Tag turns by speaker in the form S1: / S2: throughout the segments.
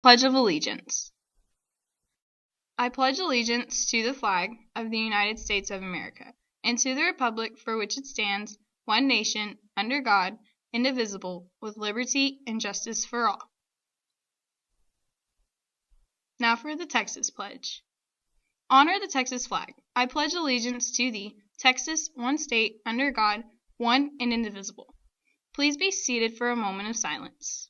S1: Pledge of Allegiance. I pledge allegiance to the flag of the United States of America and to the republic for which it stands, one nation, under God, indivisible, with liberty and justice for all. Now for the Texas Pledge. Honor the Texas flag. I pledge allegiance to thee, Texas, one state, under God, one and indivisible. Please be seated for a moment of silence.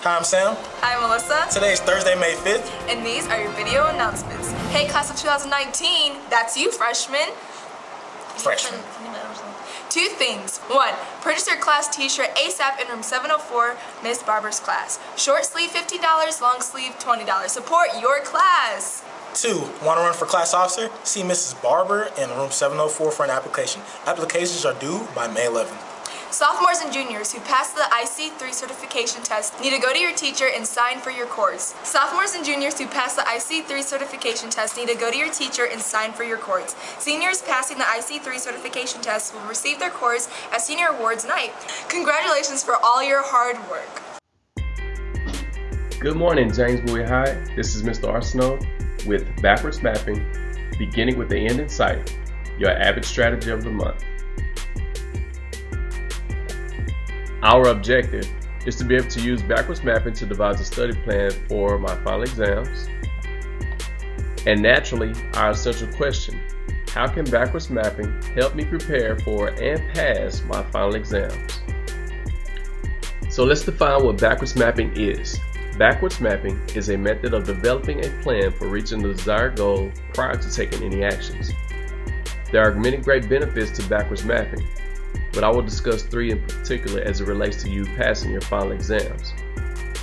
S2: Hi, I'm Sam.
S3: Hi, Melissa.
S2: Today is Thursday, May 5th.
S3: And these are your video announcements. Hey, class of 2019, that's you, freshmen.
S2: Freshman.
S3: Two things. One, purchase your class t-shirt ASAP in room 704, Miss Barber's class. Short sleeve $15, long sleeve $20. Support your class.
S2: 2, want to run for class officer? See Mrs. Barber in room 704 for an application. Applications are due by May 11th.
S3: Sophomores and juniors who passed the IC3 certification test need to go to your teacher and sign for your course. Sophomores and juniors who passed the IC3 certification test need to go to your teacher and sign for your course. Seniors passing the IC3 certification test will receive their course at Senior Awards Night. Congratulations for all your hard work.
S4: Good morning, James Bowie High. This is Mr. Arsenault with Backwards Mapping, beginning with the end in sight, your Avid strategy of the month. Our objective is to be able to use backwards mapping to devise a study plan for my final exams. And naturally, our essential question, how can backwards mapping help me prepare for and pass my final exams? So let's define what backwards mapping is. Backwards mapping is a method of developing a plan for reaching the desired goal prior to taking any actions. There are many great benefits to backwards mapping, but I will discuss 3 in particular as it relates to you passing your final exams.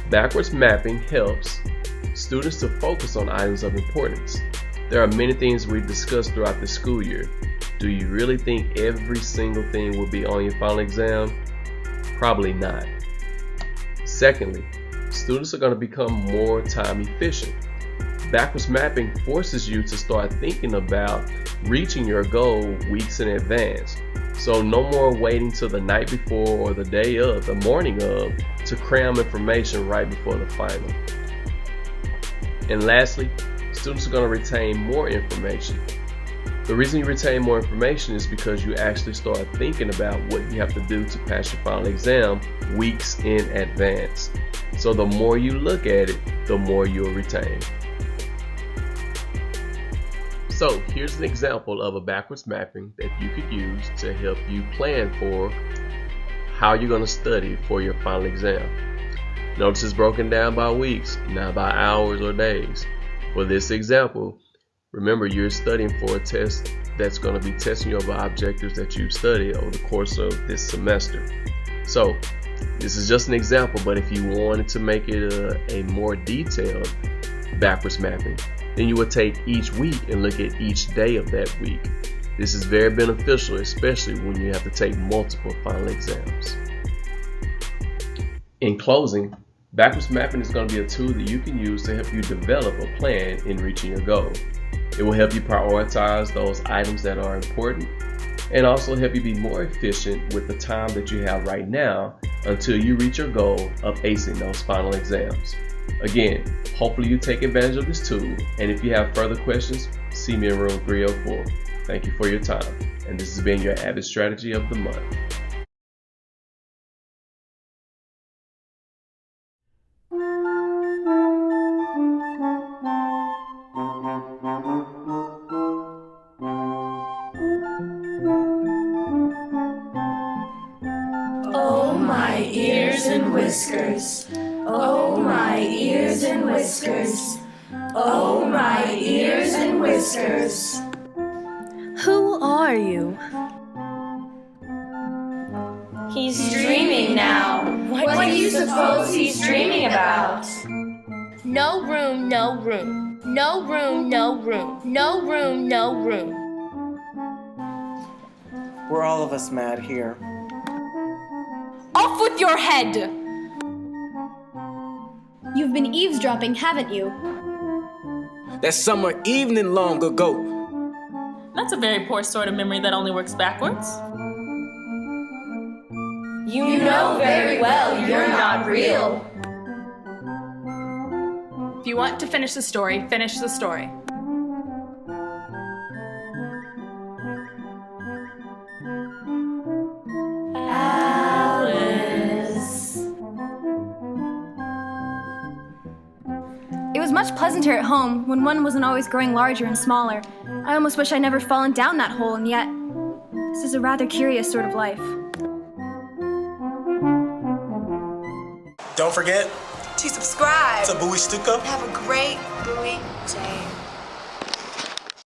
S4: Backwards mapping helps students to focus on items of importance. There are many things we've discussed throughout the school year. Do you really think every single thing will be on your final exam? Probably not. Secondly, students are going to become more time efficient. Backwards mapping forces you to start thinking about reaching your goal weeks in advance. So no more waiting till the night before or the day of, the morning of, to cram information right before the final. And lastly, students are going to retain more information. The reason you retain more information is because you actually start thinking about what you have to do to pass your final exam weeks in advance. So the more you look at it, the more you'll retain. So here's an example of a backwards mapping that you could use to help you plan for how you're going to study for your final exam. Notice it's broken down by weeks, not by hours or days. For this example, remember you're studying for a test that's going to be testing you over objectives that you've studied over the course of this semester. So this is just an example, but if you wanted to make it a more detailed backwards mapping, then you would take each week and look at each day of that week. This is very beneficial, especially when you have to take multiple final exams. In closing, backwards mapping is going to be a tool that you can use to help you develop a plan in reaching your goal. It will help you prioritize those items that are important and also help you be more efficient with the time that you have right now until you reach your goal of acing those final exams. Again, hopefully you take advantage of this tool, and if you have further questions, see me in room 304. Thank you for your time, and this has been your Avid Strategy of the Month.
S5: Oh, my ears and whiskers. Oh, my ears and whiskers. Oh, my ears and whiskers.
S6: Who are you?
S5: He's dreaming now. What do you suppose he's dreaming about?
S6: No room, no room. No room, no room. No room, no room.
S7: We're all of us mad here.
S6: Off with your head!
S8: You've been eavesdropping, haven't you?
S9: That summer evening long ago.
S10: That's a very poor sort of memory that only works backwards.
S5: You know very well you're not real.
S10: If you want to finish the story, finish the story.
S8: Alice. It was much pleasanter at home when one wasn't always growing larger and smaller. I almost wish I'd never fallen down that hole, and yet, this is a rather curious sort of life.
S2: Don't forget
S3: To subscribe.
S2: to Bowie Stuka.
S3: Have a great